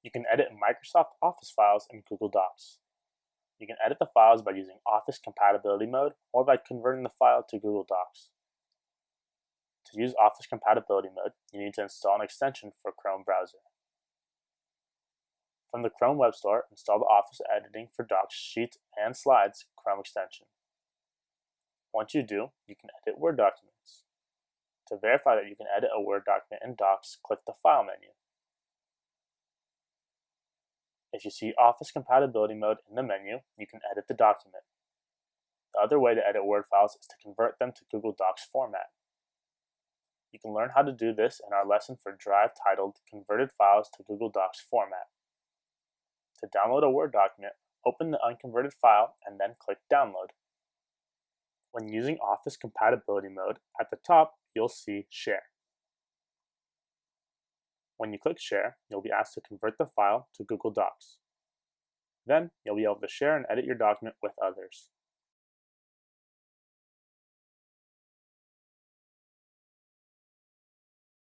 You can edit Microsoft Office files in Google Docs. You can edit the files by using Office Compatibility Mode or by converting the file to Google Docs. To use Office Compatibility Mode, you need to install an extension for Chrome browser. From the Chrome Web Store, install the Office Editing for Docs, Sheets, and Slides Chrome extension. Once you do, you can edit Word documents. To verify that you can edit a Word document in Docs, click the File menu. If you see Office Compatibility Mode in the menu, you can edit the document. The other way to edit Word files is to convert them to Google Docs format. You can learn how to do this in our lesson for Drive titled Converted Files to Google Docs Format. To download a Word document, open the unconverted file and then click Download. When using Office Compatibility Mode, at the top you'll see Share. When you click Share, you'll be asked to convert the file to Google Docs. Then you'll be able to share and edit your document with others.